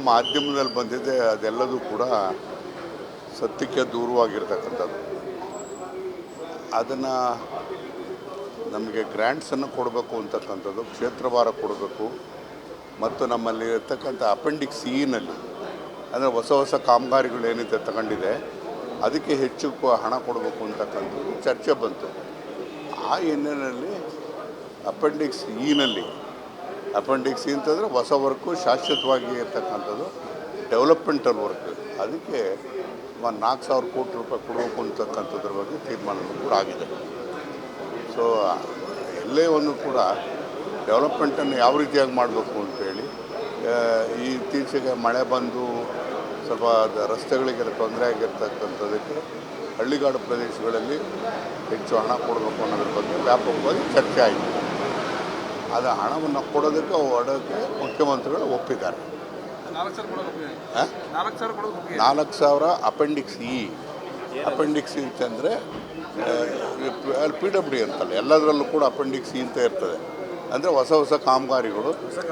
ಮಾಧ್ಯಮದಲ್ಲಿ ಬಂದಿದೆ ಅದೆಲ್ಲದೂ ಕೂಡ ಸತ್ಯಕ್ಕೆ ದೂರವಾಗಿರ್ತಕ್ಕಂಥದ್ದು. ಅದನ್ನು ನಮಗೆ ಗ್ರ್ಯಾಂಟ್ಸನ್ನು ಕೊಡಬೇಕು ಅಂತಕ್ಕಂಥದ್ದು, ಕ್ಷೇತ್ರವಾರ ಕೊಡಬೇಕು ಮತ್ತು ನಮ್ಮಲ್ಲಿ ಇರ್ತಕ್ಕಂಥ ಅಪೆಂಡಿಕ್ಸ್ ಇನಲ್ಲಿ ಅಂದರೆ ಹೊಸ ಹೊಸ ಕಾಮಗಾರಿಗಳು ಏನಿದೆ ತಗೊಂಡಿದೆ ಅದಕ್ಕೆ ಹೆಚ್ಚು ಹಣ ಕೊಡಬೇಕು ಅಂತಕ್ಕಂಥದ್ದು ಚರ್ಚೆ ಬಂತು. ಆ ಹಿನ್ನೆಲೆಯಲ್ಲಿ ಅಪೆಂಡಿಕ್ಸ್ ಇನಲ್ಲಿ ಅಪೆಂಡಿಕ್ಸ್ ಇ ಅಂತಂದರೆ ಹೊಸ ವರ್ಕು ಶಾಶ್ವತವಾಗಿ ಇರ್ತಕ್ಕಂಥದ್ದು ಡೆವಲಪ್ಮೆಂಟಲ್ ವರ್ಕ್, ಅದಕ್ಕೆ 4,000 ಕೋಟಿ ರೂಪಾಯಿ ಕೊಡಬೇಕು ಅಂತಕ್ಕಂಥದ್ರ ಬಗ್ಗೆ ತೀರ್ಮಾನ ಕೂಡ ಆಗಿದೆ. ಸೊ ಎಲ್ಲೇ ಒಂದು ಕೂಡ ಡೆವಲಪ್ಮೆಂಟನ್ನು ಯಾವ ರೀತಿಯಾಗಿ ಮಾಡಬೇಕು ಅಂತೇಳಿ ಇತ್ತೀಚೆಗೆ ಮಳೆ ಬಂದು ಸ್ವಲ್ಪ ರಸ್ತೆಗಳಿಗೆ ತೊಂದರೆ ಆಗಿರ್ತಕ್ಕಂಥದ್ದಕ್ಕೆ ಹಳ್ಳಿಗಾಡು ಪ್ರದೇಶಗಳಲ್ಲಿ ಹೆಚ್ಚು ಹಣ ಕೊಡಬೇಕು ಅನ್ನೋದ್ರ ಬಗ್ಗೆ ವ್ಯಾಪಕವಾಗಿ ಚರ್ಚೆ ಆಯಿತು. ಅದು ಹಣವನ್ನು ಕೊಡೋದಕ್ಕೆ ಮುಖ್ಯಮಂತ್ರಿಗಳು ಒಪ್ಪಿದ್ದಾರೆ. 4,000 ಅಪೆಂಡಿಕ್ಸ್ ಇ ಅಂತಂದರೆ PWD ಅಂತಲ್ಲ, ಎಲ್ಲದರಲ್ಲೂ ಕೂಡ ಅಪೆಂಡಿಕ್ಸ್ ಇ ಅಂತ ಇರ್ತದೆ. ಅಂದರೆ ಹೊಸ ಹೊಸ ಕಾಮಗಾರಿಗಳು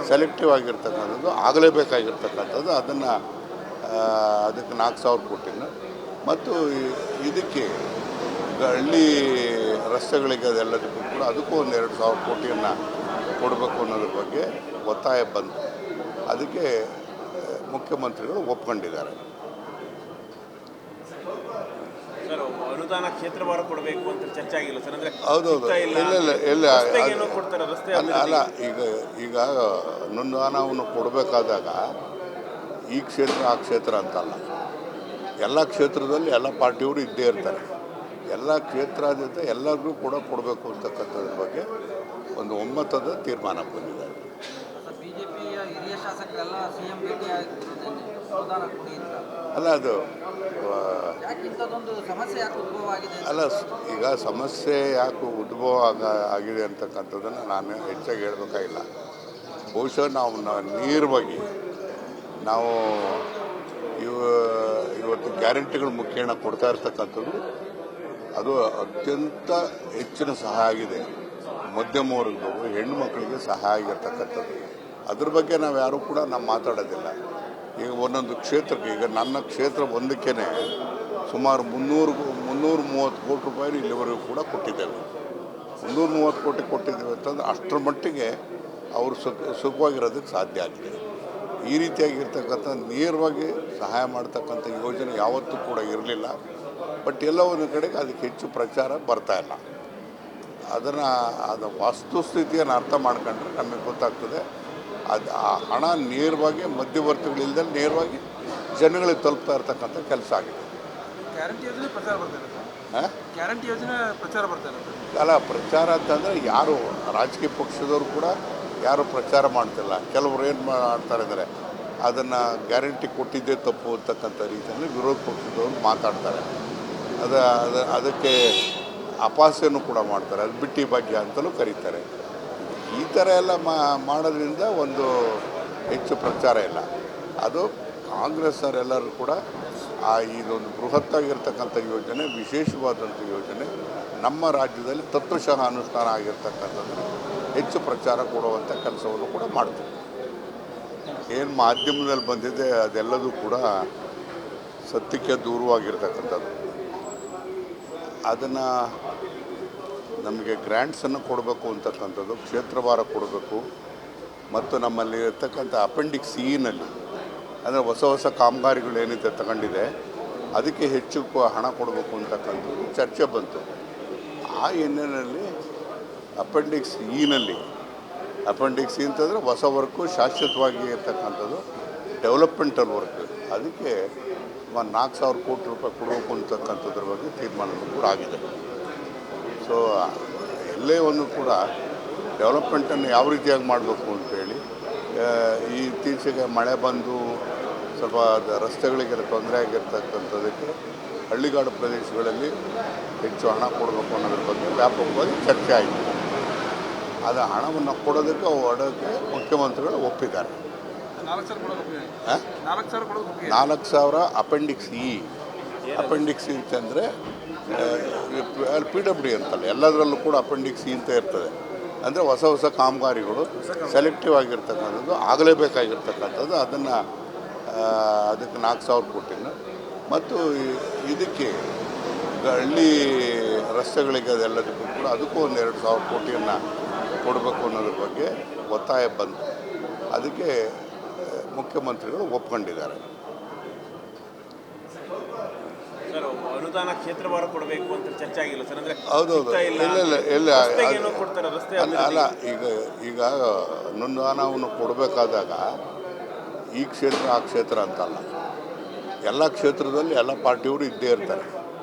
ಸೆಲೆಕ್ಟಿವ್ ಆಗಿರ್ತಕ್ಕಂಥದ್ದು ಆಗಲೇಬೇಕಾಗಿರ್ತಕ್ಕಂಥದ್ದು, ಅದಕ್ಕೆ 4,000 ಕೋಟಿನ ಮತ್ತು ಇದಕ್ಕೆ ಹಳ್ಳಿ ರಸ್ತೆಗಳಿಗೆ ಅದೆಲ್ಲದಕ್ಕೂ ಕೂಡ ಅದಕ್ಕೂ ಒಂದು 2,000 ಕೋಟಿಯನ್ನು ಕೊಡಬೇಕು ಅನ್ನೋದ್ರ ಬಗ್ಗೆ ಒತ್ತಾಯ ಬಂತು. ಅದಕ್ಕೆ ಮುಖ್ಯಮಂತ್ರಿಗಳು ಒಪ್ಕೊಂಡಿದ್ದಾರೆ. ಅನುದಾನ ಕ್ಷೇತ್ರವಾರ ಕೊಡಬೇಕು ಅಂತ ಚರ್ಚೆ ಆಗಿಲ್ಲ ಸರ್? ಅಂದರೆ ಹೌದೌದು, ಇಲ್ಲ ಅಲ್ಲ, ಈಗ ಅನುದಾನವನ್ನು ಕೊಡಬೇಕಾದಾಗ ಈ ಕ್ಷೇತ್ರ ಆ ಕ್ಷೇತ್ರ ಅಂತಲ್ಲ, ಎಲ್ಲ ಕ್ಷೇತ್ರದಲ್ಲಿ ಎಲ್ಲ ಪಾರ್ಟಿಯವರು ಇದ್ದೇ ಇರ್ತಾರೆ. ಎಲ್ಲ ಕ್ಷೇತ್ರಾದ್ಯಂತ ಎಲ್ಲರಿಗೂ ಕೂಡ ಕೊಡಬೇಕು ಅಂತಕ್ಕಂಥದ್ರ ಬಗ್ಗೆ ಒಂದು ಒಮ್ಮತದ ತೀರ್ಮಾನ ಬಂದಿದೆ. ಬಿಜೆಪಿಯ ಹಿರಿಯ ಶಾಸಕರೆಲ್ಲ ಸಿಎಂ ಭೇಟಿ ಅಲ್ಲ, ಅದು ಸಮಸ್ಯೆ ಯಾಕೆ ಉದ್ಭವ ಆಗಿದೆ? ಅಲ್ಲ, ಈಗ ಸಮಸ್ಯೆ ಯಾಕೆ ಉದ್ಭವ ಆಗಿದೆ ಅಂತಕ್ಕಂಥದ್ದನ್ನು ನಾನು ಹೆಚ್ಚಾಗಿ ಹೇಳಬೇಕಾಗಿಲ್ಲ. ಬಹುಶಃ ನಾವು ನೇರವಾಗಿ ನಾವು ಇವತ್ತು ಗ್ಯಾರಂಟಿಗಳು ಮುಖೇನ ಕೊಡ್ತಾ ಇರ್ತಕ್ಕಂಥದ್ದು ಅದು ಅತ್ಯಂತ ಹೆಚ್ಚಿನ ಸಹಾಯ ಆಗಿದೆ. ಮಧ್ಯಮ ವರ್ಗದವರು ಹೆಣ್ಣು ಮಕ್ಕಳಿಗೆ ಸಹಾಯ ಆಗಿರ್ತಕ್ಕಂಥದ್ದು. ಅದ್ರ ಬಗ್ಗೆ ನಾವು ಯಾರೂ ಕೂಡ ಮಾತಾಡೋದಿಲ್ಲ. ಈಗ ಒಂದೊಂದು ಕ್ಷೇತ್ರಕ್ಕೆ, ಈಗ ನನ್ನ ಕ್ಷೇತ್ರ ಒಂದಕ್ಕೇ ಸುಮಾರು 330 ಕೋಟಿ ರೂಪಾಯಿ ಇಲ್ಲಿವರೆಗೂ ಕೂಡ ಕೊಟ್ಟಿದ್ದೇವೆ. 330 ಕೋಟಿ ಕೊಟ್ಟಿದ್ದೇವೆ ಅಂತಂದ್ರೆ ಅಷ್ಟರ ಮಟ್ಟಿಗೆ ಅವರು ಸುಖವಾಗಿರೋದಕ್ಕೆ ಸಾಧ್ಯ ಆಗಿದೆ. ಈ ರೀತಿಯಾಗಿರ್ತಕ್ಕಂಥ ನೇರವಾಗಿ ಸಹಾಯ ಮಾಡ್ತಕ್ಕಂಥ ಯೋಜನೆ ಯಾವತ್ತೂ ಕೂಡ ಇರಲಿಲ್ಲ. ಬಟ್ ಎಲ್ಲ ಒಂದು ಕಡೆಗೆ ಅದಕ್ಕೆ ಹೆಚ್ಚು ಪ್ರಚಾರ ಬರ್ತಾಯಿಲ್ಲ. ಅದು ವಸ್ತುಸ್ಥಿತಿಯನ್ನು ಅರ್ಥ ಮಾಡ್ಕೊಂಡ್ರೆ ನಮಗೆ ಗೊತ್ತಾಗ್ತದೆ. ಆ ಹಣ ನೇರವಾಗಿ ಮಧ್ಯವರ್ತಿಗಳಿಲ್ಲದೆ ನೇರವಾಗಿ ಜನಗಳಿಗೆ ತಲುಪ್ತಾ ಇರ್ತಕ್ಕಂಥ ಕೆಲಸ ಆಗಿದೆ. ಗ್ಯಾರಂಟಿ ಯೋಜನೆ ಪ್ರಚಾರ ಬರ್ತಾರೆ, ಗ್ಯಾರಂಟಿ ಯೋಜನೆ ಪ್ರಚಾರ ಬರ್ತಾರೆ ಅಲ್ಲ, ಪ್ರಚಾರ ಅಂತಂದರೆ ಯಾರು ರಾಜಕೀಯ ಪಕ್ಷದವರು ಕೂಡ ಯಾರು ಪ್ರಚಾರ ಮಾಡ್ತಿಲ್ಲ. ಕೆಲವರು ಏನು ಮಾಡ್ತಾರೆ ಅಂದರೆ ಅದನ್ನು ಗ್ಯಾರಂಟಿ ಕೊಟ್ಟಿದ್ದೇ ತಪ್ಪು ಅಂತಕ್ಕಂಥ ರೀತಿಯಲ್ಲಿ ವಿರೋಧ ಪಕ್ಷದವರು ಮಾತಾಡ್ತಾರೆ. ಅದಕ್ಕೆ ಅಪಹಾಸ್ಯನೂ ಕೂಡ ಮಾಡ್ತಾರೆ. ಅದು ಬಿಟ್ಟಿ ಭಾಗ್ಯ ಅಂತಲೂ ಕರೀತಾರೆ. ಈ ಥರ ಎಲ್ಲ ಮಾಡೋದ್ರಿಂದ ಒಂದು ಹೆಚ್ಚು ಪ್ರಚಾರ ಇಲ್ಲ. ಅದು ಕಾಂಗ್ರೆಸ್ನವರೆಲ್ಲರೂ ಕೂಡ ಇದೊಂದು ಬೃಹತ್ತಾಗಿರ್ತಕ್ಕಂಥ ಯೋಜನೆ, ವಿಶೇಷವಾದಂಥ ಯೋಜನೆ ನಮ್ಮ ರಾಜ್ಯದಲ್ಲಿ ತತ್ವಶಃ ಅನುಷ್ಠಾನ ಆಗಿರ್ತಕ್ಕಂಥದ್ದು ಹೆಚ್ಚು ಪ್ರಚಾರ ಕೊಡುವಂಥ ಕೆಲಸವನ್ನು ಕೂಡ ಮಾಡ್ತೀವಿ. ಏನು ಮಾಧ್ಯಮದಲ್ಲಿ ಬಂದಿದೆ ಅದೆಲ್ಲದೂ ಕೂಡ ಸತ್ಯಕ್ಕೆ ದೂರವಾಗಿರ್ತಕ್ಕಂಥದ್ದು. ಅದನ್ನು ನಮಗೆ ಗ್ರ್ಯಾಂಟ್ಸನ್ನು ಕೊಡಬೇಕು ಅಂತಕ್ಕಂಥದ್ದು, ಕ್ಷೇತ್ರವಾರ ಕೊಡಬೇಕು ಮತ್ತು ನಮ್ಮಲ್ಲಿ ಇರ್ತಕ್ಕಂಥ ಅಪೆಂಡಿಕ್ಸ್ ಇನಲ್ಲಿ ಅಂದರೆ ಹೊಸ ಹೊಸ ಕಾಮಗಾರಿಗಳು ಏನಿದೆ ತಗೊಂಡಿದೆ ಅದಕ್ಕೆ ಹೆಚ್ಚು ಹಣ ಕೊಡಬೇಕು ಅಂತಕ್ಕಂಥದ್ದು ಚರ್ಚೆ ಬಂತು. ಆ ಹಿನ್ನೆಲೆಯಲ್ಲಿ ಅಪೆಂಡಿಕ್ಸ್ ಇನಲ್ಲಿ ಅಪೆಂಡಿಕ್ಸ್ ಇ ಅಂತಂದರೆ ಹೊಸ ವರ್ಕು ಶಾಶ್ವತವಾಗಿ ಇರ್ತಕ್ಕಂಥದ್ದು ಡೆವಲಪ್ಮೆಂಟಲ್ ವರ್ಕ್, ಅದಕ್ಕೆ 4,000 ಕೋಟಿ ರೂಪಾಯಿ ಕೊಡಬೇಕು ಅಂತಕ್ಕಂಥದ್ರ ಬಗ್ಗೆ ತೀರ್ಮಾನ ಕೂಡ ಆಗಿದೆ. ಸೊ ಎಲ್ಲೇ ಒಂದು ಕೂಡ ಡೆವಲಪ್ಮೆಂಟನ್ನು ಯಾವ ರೀತಿಯಾಗಿ ಮಾಡಬೇಕು ಅಂತೇಳಿ ಇತ್ತೀಚೆಗೆ ಮಳೆ ಬಂದು ಸ್ವಲ್ಪ ರಸ್ತೆಗಳಿಗೆ ತೊಂದರೆ ಆಗಿರ್ತಕ್ಕಂಥದ್ದಕ್ಕೆ ಹಳ್ಳಿಗಾಡು ಪ್ರದೇಶಗಳಲ್ಲಿ ಹೆಚ್ಚು ಹಣ ಕೊಡಬೇಕು ಅನ್ನೋದ್ರ ಬಗ್ಗೆ ವ್ಯಾಪಕವಾಗಿ ಚರ್ಚೆ ಆಯಿತು. ಅದು ಹಣವನ್ನು ಕೊಡೋದಕ್ಕೆ ಮುಖ್ಯಮಂತ್ರಿಗಳು ಒಪ್ಪಿದ್ದಾರೆ. 4,000 ಅಪೆಂಡಿಕ್ಸ್ ಇ ಅಂತಂದರೆ PWD ಅಂತಲ್ಲ, ಎಲ್ಲದರಲ್ಲೂ ಕೂಡ ಅಪೆಂಡಿಕ್ಸ್ ಇ ಅಂತ ಇರ್ತದೆ. ಅಂದರೆ ಹೊಸ ಹೊಸ ಕಾಮಗಾರಿಗಳು ಸೆಲೆಕ್ಟಿವ್ ಆಗಿರ್ತಕ್ಕಂಥದ್ದು ಆಗಲೇಬೇಕಾಗಿರ್ತಕ್ಕಂಥದ್ದು, ಅದಕ್ಕೆ 4,000 ಕೋಟಿನ ಮತ್ತು ಇದಕ್ಕೆ ಹಳ್ಳಿ ರಸ್ತೆಗಳಿಗೆ ಅದೆಲ್ಲದಕ್ಕೂ ಕೂಡ ಅದಕ್ಕೂ ಒಂದು 2,000 ಕೋಟಿಯನ್ನು ಕೊಡಬೇಕು ಅನ್ನೋದ್ರ ಬಗ್ಗೆ ಒತ್ತಾಯ ಬಂತು. ಅದಕ್ಕೆ ಮುಖ್ಯಮಂತ್ರಿಗಳು ಒಪ್ಕೊಂಡಿದ್ದಾರೆ. ಸರ್ ಅನುದಾನ ಕ್ಷೇತ್ರವಾರು ಕೊಡಬೇಕು ಅಂತ ಚರ್ಚೆ ಆಗಿಲ್ಲ ಸರ್, ಅಂದ್ರೆ ಹೌದೌದು, ಇಲ್ಲ ರಸ್ತೆಗೇನೋ ಕೊಡ್ತಾರೆ, ರಸ್ತೆ ಅಲ್ಲ ಈಗ ಅನುದಾನವನ್ನು ಕೊಡಬೇಕಾದಾಗ ಈ ಕ್ಷೇತ್ರ ಆ ಕ್ಷೇತ್ರ ಅಂತಲ್ಲ, ಎಲ್ಲ ಕ್ಷೇತ್ರದಲ್ಲಿ ಎಲ್ಲ ಪಾರ್ಟಿಯವರು ಇದ್ದೇ ಇರ್ತಾರೆ.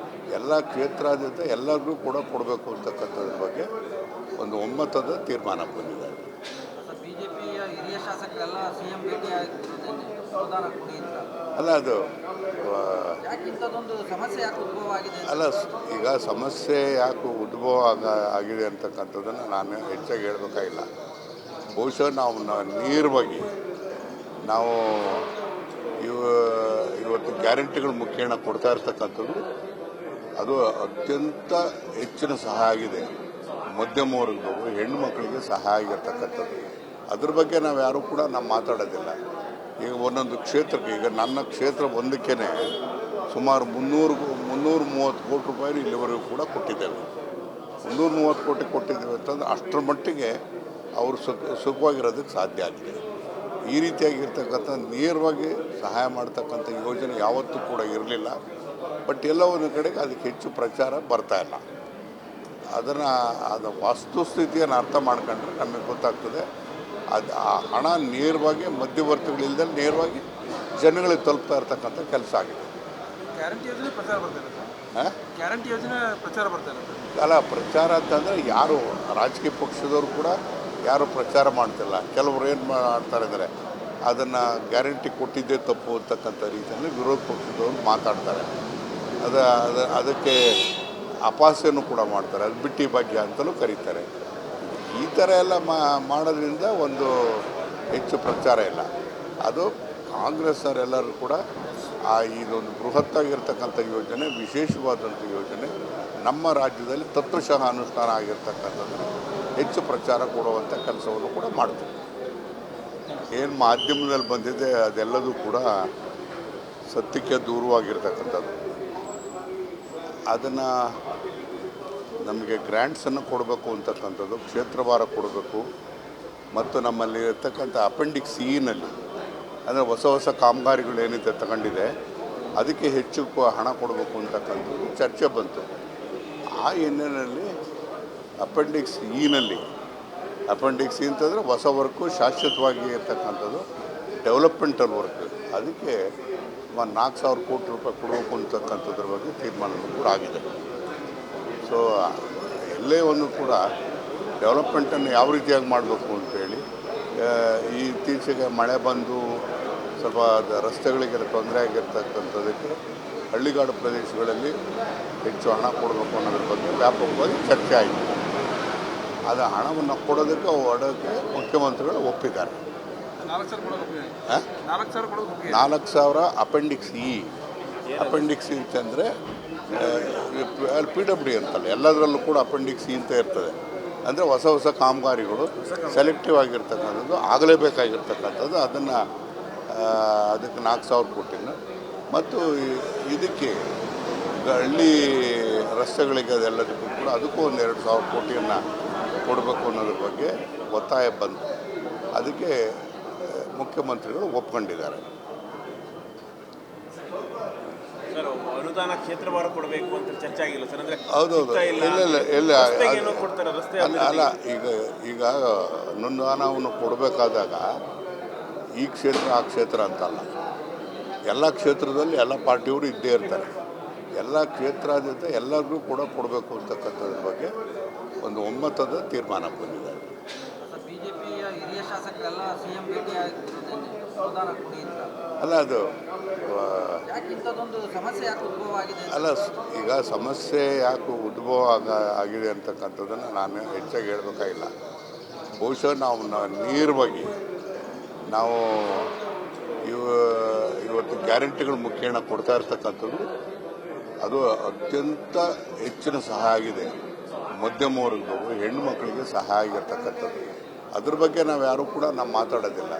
ಎಲ್ಲ ಕ್ಷೇತ್ರಾದ್ಯಂತ ಎಲ್ಲರಿಗೂ ಕೂಡ ಕೊಡಬೇಕು ಅಂತಕ್ಕಂಥದ್ರ ಬಗ್ಗೆ ಒಂದು ಒಮ್ಮತದ ತೀರ್ಮಾನ ಬಂದಿದ್ದಾರೆ. ಬಿಜೆಪಿಯ ಹಿರಿಯ ಶಾಸಕರೆಲ್ಲ ಸಿಎಂ ಅನುದಾನ ಕೊಡಿ ಅಂತ. ಅಲ್ಲ ಅದು ಯಾಕಿಂತದೊಂದು ಸಮಸ್ಯೆ ಯಾಕೆ ಉದ್ಭವ ಆಗಿದೆ? ಅಲ್ಲ ಈಗ ಸಮಸ್ಯೆ ಯಾಕೆ ಉದ್ಭವ ಆಗಿದೆ ಅಂತಕ್ಕಂಥದ್ದನ್ನು ನಾನು ಹೆಚ್ಚಾಗಿ ಹೇಳಬೇಕಾಗಿಲ್ಲ. ಬಹುಶಃ ನಾವು ನೇರವಾಗಿ ನಾವು ಇವತ್ತು ಗ್ಯಾರಂಟಿಗಳು ಮುಖೇನ ಕೊಡ್ತಾ ಇರ್ತಕ್ಕಂಥದ್ದು ಅದು ಅತ್ಯಂತ ಹೆಚ್ಚಿನ ಸಹಾಯ ಆಗಿದೆ. ಮಧ್ಯಮ ವರ್ಗದವರು ಹೆಣ್ಣು ಮಕ್ಕಳಿಗೆ ಸಹಾಯ ಆಗಿರ್ತಕ್ಕಂಥದ್ದು. ಅದ್ರ ಬಗ್ಗೆ ನಾವು ಯಾರೂ ಕೂಡ ನಾವು ಮಾತಾಡೋದಿಲ್ಲ. ಈಗ ಒಂದೊಂದು ಕ್ಷೇತ್ರಕ್ಕೆ, ಈಗ ನನ್ನ ಕ್ಷೇತ್ರ ಒಂದಕ್ಕೇ ಸುಮಾರು 330 ಕೋಟಿ ರೂಪಾಯಿ ಇಲ್ಲಿವರೆಗೂ ಕೂಡ ಕೊಟ್ಟಿದ್ದೇವೆ. 330 ಕೋಟಿ ಕೊಟ್ಟಿದ್ದೇವೆ ಅಂತಂದ್ರೆ ಅಷ್ಟರ ಮಟ್ಟಿಗೆ ಅವರು ಸುಖವಾಗಿರೋದಕ್ಕೆ ಸಾಧ್ಯ ಆಗಿದೆ. ಈ ರೀತಿಯಾಗಿರ್ತಕ್ಕಂಥ ನೇರವಾಗಿ ಸಹಾಯ ಮಾಡ್ತಕ್ಕಂಥ ಯೋಜನೆ ಯಾವತ್ತೂ ಕೂಡ ಇರಲಿಲ್ಲ. ಬಟ್ ಎಲ್ಲ ಒಂದು ಕಡೆಗೆ ಅದಕ್ಕೆ ಹೆಚ್ಚು ಪ್ರಚಾರ ಬರ್ತಾಯಿಲ್ಲ. ಅದು ವಸ್ತುಸ್ಥಿತಿಯನ್ನು ಅರ್ಥ ಮಾಡ್ಕೊಂಡ್ರೆ ನಮಗೆ ಗೊತ್ತಾಗ್ತದೆ. ಆ ಹಣ ನೇರವಾಗಿ ಮಧ್ಯವರ್ತಿಗಳಿಲ್ಲದೆ ನೇರವಾಗಿ ಜನಗಳಿಗೆ ತಲುಪ್ತಾ ಇರ್ತಕ್ಕಂಥ ಕೆಲಸ ಆಗಿದೆ. ಗ್ಯಾರಂಟಿ ಯೋಜನೆ ಪ್ರಚಾರ ಬರ್ತಾ ಇದೆ. ಗ್ಯಾರಂಟಿ ಯೋಜನೆ ಪ್ರಚಾರ ಬರ್ತಾ ಇದೆ. ಅಲ್ಲ, ಪ್ರಚಾರ ಅಂತಂದರೆ ಯಾರು ರಾಜಕೀಯ ಪಕ್ಷದವರು ಕೂಡ ಯಾರು ಪ್ರಚಾರ ಮಾಡ್ತಿಲ್ಲ. ಕೆಲವರು ಏನು ಮಾಡ್ತಾರೆ ಅಂದರೆ ಅದನ್ನು ಗ್ಯಾರಂಟಿ ಕೊಟ್ಟಿದ್ದೇ ತಪ್ಪು ಅಂತಕ್ಕಂಥ ರೀತಿಯಲ್ಲಿ ವಿರೋಧ ಪಕ್ಷದವರು ಮಾತಾಡ್ತಾರೆ. ಅದಕ್ಕೆ ಅಪಹಾಸ್ಯನೂ ಕೂಡ ಮಾಡ್ತಾರೆ. ಅದು ಬಿಟ್ಟಿ ಭಾಗ್ಯ ಅಂತಲೂ ಕರೀತಾರೆ. ಈ ಥರ ಎಲ್ಲ ಮಾಡೋದ್ರಿಂದ ಒಂದು ಹೆಚ್ಚು ಪ್ರಚಾರ ಇಲ್ಲ. ಅದು ಕಾಂಗ್ರೆಸ್ಸವರೆಲ್ಲರೂ ಕೂಡ ಇದೊಂದು ಬೃಹತ್ತಾಗಿರ್ತಕ್ಕಂಥ ಯೋಜನೆ, ವಿಶೇಷವಾದಂಥ ಯೋಜನೆ ನಮ್ಮ ರಾಜ್ಯದಲ್ಲಿ ತತ್ವಶಃ ಅನುಷ್ಠಾನ ಆಗಿರ್ತಕ್ಕಂಥದ್ದು ಹೆಚ್ಚು ಪ್ರಚಾರ ಕೊಡುವಂಥ ಕೆಲಸವನ್ನು ಕೂಡ ಮಾಡ್ತೀವಿ. ಏನು ಮಾಧ್ಯಮದಲ್ಲಿ ಬಂದಿದೆ ಅದೆಲ್ಲದೂ ಕೂಡ ಸತ್ಯಕ್ಕೆ ದೂರವಾಗಿರ್ತಕ್ಕಂಥದ್ದು. ಅದನ್ನು ನಮಗೆ ಗ್ರ್ಯಾಂಟ್ಸನ್ನು ಕೊಡಬೇಕು ಅಂತಕ್ಕಂಥದ್ದು, ಕ್ಷೇತ್ರವಾರ ಕೊಡಬೇಕು ಮತ್ತು ನಮ್ಮಲ್ಲಿ ಇರ್ತಕ್ಕಂಥ ಅಪೆಂಡಿಕ್ಸ್ ಇನಲ್ಲಿ ಅಂದರೆ ಹೊಸ ಕಾಮಗಾರಿಗಳು ಏನಿದೆ ತಗೊಂಡಿದೆ ಅದಕ್ಕೆ ಹೆಚ್ಚು ಹಣ ಕೊಡಬೇಕು ಅಂತಕ್ಕಂಥದ್ದು ಚರ್ಚೆ ಬಂತು. ಆ ಹಿನ್ನೆಲೆಯಲ್ಲಿ ಅಪೆಂಡಿಕ್ಸ್ ಅಂತಂದರೆ ಹೊಸ ವರ್ಕು ಶಾಶ್ವತವಾಗಿ ಇರ್ತಕ್ಕಂಥದ್ದು ಡೆವಲಪ್ಮೆಂಟಲ್ ವರ್ಕ್, ಅದಕ್ಕೆ 4,000 ಕೋಟಿ ರೂಪಾಯಿ ಕೊಡಬೇಕು ಅಂತಕ್ಕಂಥದ್ರ ಬಗ್ಗೆ ತೀರ್ಮಾನವೂ ಕೂಡ ಆಗಿದೆ. ಸೊ ಎಲ್ಲೇ ಒಂದು ಕೂಡ ಡೆವಲಪ್ಮೆಂಟನ್ನು ಯಾವ ರೀತಿಯಾಗಿ ಮಾಡಬೇಕು ಅಂತೇಳಿ ಇತ್ತೀಚೆಗೆ ಮಳೆ ಬಂದು ಸ್ವಲ್ಪ ರಸ್ತೆಗಳಿಗೆಲ್ಲ ತೊಂದರೆ ಆಗಿರ್ತಕ್ಕಂಥದ್ದಕ್ಕೆ ಹಳ್ಳಿಗಾಡು ಪ್ರದೇಶಗಳಲ್ಲಿ ಹೆಚ್ಚು ಹಣ ಕೊಡಬೇಕು ಅನ್ನೋದ್ರ ಬಗ್ಗೆ ವ್ಯಾಪಕವಾಗಿ ಚರ್ಚೆ ಆಯಿತು. ಅದು ಹಣವನ್ನು ಕೊಡೋದಕ್ಕೆ ಮುಖ್ಯಮಂತ್ರಿಗಳು ಒಪ್ಪಿದ್ದಾರೆ. 4,000 ಅಪೆಂಡಿಕ್ಸ್ ಅಂತಂದರೆ PWD ಅಂತಲ್ಲ, ಎಲ್ಲದರಲ್ಲೂ ಕೂಡ ಅಪೆಂಡಿಕ್ಸ್ ಅಂತ ಇರ್ತದೆ. ಅಂದರೆ ಹೊಸ ಕಾಮಗಾರಿಗಳು ಸೆಲೆಕ್ಟಿವ್ ಆಗಿರ್ತಕ್ಕಂಥದ್ದು ಆಗಲೇಬೇಕಾಗಿರ್ತಕ್ಕಂಥದ್ದು ಅದಕ್ಕೆ 4,000 ಕೋಟಿನ ಮತ್ತು ಇದಕ್ಕೆ ಹಳ್ಳಿ ರಸ್ತೆಗಳಿಗೆ ಅದೆಲ್ಲದಕ್ಕೂ ಕೂಡ ಅದಕ್ಕೂ ಒಂದು 2,000 ಕೋಟಿಯನ್ನು ಕೊಡಬೇಕು ಅನ್ನೋದ್ರ ಬಗ್ಗೆ ಒತ್ತಾಯ ಬಂತು. ಅದಕ್ಕೆ ಮುಖ್ಯಮಂತ್ರಿಗಳು ಒಪ್ಕೊಂಡಿದ್ದಾರೆ. ಸರ್ ಅನುದಾನ ಕ್ಷೇತ್ರವಾರು ಕೊಡಬೇಕು ಅಂತ ಚರ್ಚೆ ಆಗಿಲ್ಲ ಸರ್, ಅಂದ್ರೆ ಹೌದೌದು, ಇಲ್ಲ ರಸ್ತೆಗೇನೋ ಕೊಡ್ತಾರೆ, ರಸ್ತೆ ಅಲ್ಲ ಈಗ ಅನುದಾನವನ್ನು ಕೊಡಬೇಕಾದಾಗ ಈ ಕ್ಷೇತ್ರ ಆ ಕ್ಷೇತ್ರ ಅಂತಲ್ಲ, ಎಲ್ಲ ಕ್ಷೇತ್ರದಲ್ಲಿ ಎಲ್ಲ ಪಾರ್ಟಿಯವರು ಇದ್ದೇ ಇರ್ತಾರೆ. ಎಲ್ಲ ಕ್ಷೇತ್ರಾದ್ಯಂತ ಎಲ್ಲರಿಗೂ ಕೂಡ ಕೊಡಬೇಕು ಅಂತಕ್ಕಂಥದ್ರ ಬಗ್ಗೆ ಒಂದು ಒಮ್ಮತದ ತೀರ್ಮಾನ ಬಂದಿದ್ದಾರೆ. ಬಿಜೆಪಿಯ ಹಿರಿಯ ಶಾಸಕರೆಲ್ಲ ಸಿಎಂ ಅನುದಾನ ಕೊಡಿ ಅಂತ. ಅಲ್ಲ ಅದು ಯಾಕಿಂತದೊಂದು ಸಮಸ್ಯೆ ಯಾಕೆ ಉದ್ಭವ ಆಗಿದೆ? ಅಲ್ಲ ಈಗ ಸಮಸ್ಯೆ ಯಾಕೆ ಉದ್ಭವ ಆಗಿದೆ ಅಂತಕ್ಕಂಥದ್ದನ್ನು ನಾನು ಹೆಚ್ಚಾಗಿ ಹೇಳಬೇಕಾಗಿಲ್ಲ. ಬಹುಶಃ ನಾವು ನೇರವಾಗಿ ನಾವು ಇವತ್ತು ಗ್ಯಾರಂಟಿಗಳು ಮುಖೇನ ಕೊಡ್ತಾ ಇರ್ತಕ್ಕಂಥದ್ದು ಅದು ಅತ್ಯಂತ ಹೆಚ್ಚಿನ ಸಹಾಯ ಆಗಿದೆ. ಮಧ್ಯಮ ವರ್ಗದವರು ಹೆಣ್ಣು ಮಕ್ಕಳಿಗೆ ಸಹಾಯ ಆಗಿರ್ತಕ್ಕಂಥದ್ದು. ಅದ್ರ ಬಗ್ಗೆ ನಾವು ಯಾರೂ ಕೂಡ ನಾವು ಮಾತಾಡೋದಿಲ್ಲ.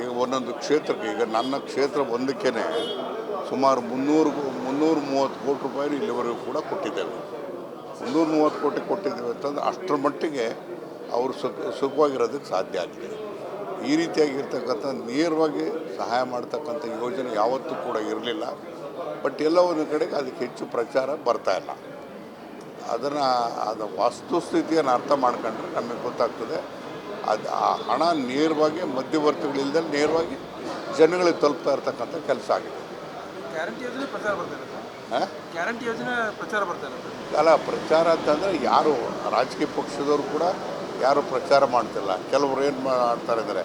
ಈಗ ಒಂದೊಂದು ಕ್ಷೇತ್ರಕ್ಕೆ, ಈಗ ನನ್ನ ಕ್ಷೇತ್ರ ಒಂದಕ್ಕೇ ಸುಮಾರು 330 ಕೋಟಿ ರೂಪಾಯಿ ಇಲ್ಲಿವರೆಗೂ ಕೂಡ ಕೊಟ್ಟಿದ್ದೇವೆ. 330 ಕೋಟಿ ಕೊಟ್ಟಿದ್ದೇವೆ ಅಂತಂದ್ರೆ ಅಷ್ಟರ ಮಟ್ಟಿಗೆ ಅವರು ಸುಖವಾಗಿರೋದಕ್ಕೆ ಸಾಧ್ಯ ಆಗಿದೆ. ಈ ರೀತಿಯಾಗಿರ್ತಕ್ಕಂಥ ನೇರವಾಗಿ ಸಹಾಯ ಮಾಡ್ತಕ್ಕಂಥ ಯೋಜನೆ ಯಾವತ್ತೂ ಕೂಡ ಇರಲಿಲ್ಲ. ಬಟ್ ಎಲ್ಲ ಒಂದು ಕಡೆಗೆ ಅದಕ್ಕೆ ಹೆಚ್ಚು ಪ್ರಚಾರ ಬರ್ತಾಯಿಲ್ಲ. ಅದು ವಸ್ತುಸ್ಥಿತಿಯನ್ನು ಅರ್ಥ ಮಾಡ್ಕೊಂಡ್ರೆ ನಮಗೆ ಗೊತ್ತಾಗ್ತದೆ. ಅದು ಆ ಹಣ ನೇರವಾಗಿ ಮಧ್ಯವರ್ತಿಗಳಿಲ್ಲದೆ ನೇರವಾಗಿ ಜನಗಳಿಗೆ ತಲುಪ್ತಾ ಇರ್ತಕ್ಕಂಥ ಕೆಲಸ ಆಗಿದೆ. ಗ್ಯಾರಂಟಿ ಯೋಜನೆ ಪ್ರಚಾರ ಬರ್ತಾ ಇದೆ. ಹಾಂ, ಗ್ಯಾರಂಟಿ ಯೋಜನೆ ಪ್ರಚಾರ ಬರ್ತಾ ಇದೆ. ಅಲ್ಲ, ಪ್ರಚಾರ ಅಂತಂದರೆ ಯಾರು ರಾಜಕೀಯ ಪಕ್ಷದವರು ಕೂಡ ಯಾರು ಪ್ರಚಾರ ಮಾಡ್ತಿಲ್ಲ. ಕೆಲವರು ಏನು ಮಾಡ್ತಾರೆ ಅಂದರೆ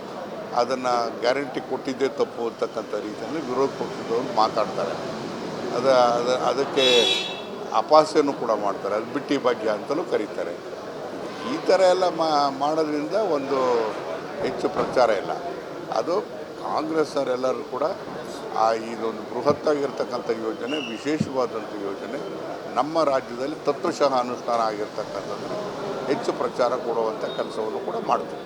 ಅದನ್ನು ಗ್ಯಾರಂಟಿ ಕೊಟ್ಟಿದ್ದೇ ತಪ್ಪು ಅಂತಕ್ಕಂಥ ರೀತಿಯಲ್ಲಿ ವಿರೋಧ ಪಕ್ಷದವರು ಮಾತಾಡ್ತಾರೆ. ಅದಕ್ಕೆ ಅಪಹಾಸ್ಯನೂ ಕೂಡ ಮಾಡ್ತಾರೆ. ಅದು ಬಿಟ್ಟಿ ಭಾಗ್ಯ ಅಂತಲೂ ಕರೀತಾರೆ. ಈ ಥರ ಎಲ್ಲ ಮಾಡೋದ್ರಿಂದ ಒಂದು ಹೆಚ್ಚು ಪ್ರಚಾರ ಇಲ್ಲ. ಅದು ಕಾಂಗ್ರೆಸ್ಸವರೆಲ್ಲರೂ ಕೂಡ ಇದೊಂದು ಬೃಹತ್ತಾಗಿರ್ತಕ್ಕಂಥ ಯೋಜನೆ, ವಿಶೇಷವಾದಂಥ ಯೋಜನೆ ನಮ್ಮ ರಾಜ್ಯದಲ್ಲಿ ತತ್ವಶಃ ಅನುಷ್ಠಾನ ಆಗಿರ್ತಕ್ಕಂಥದ್ದು ಹೆಚ್ಚು ಪ್ರಚಾರ ಕೊಡುವಂಥ ಕೆಲಸವನ್ನು ಕೂಡ ಮಾಡ್ತೀವಿ.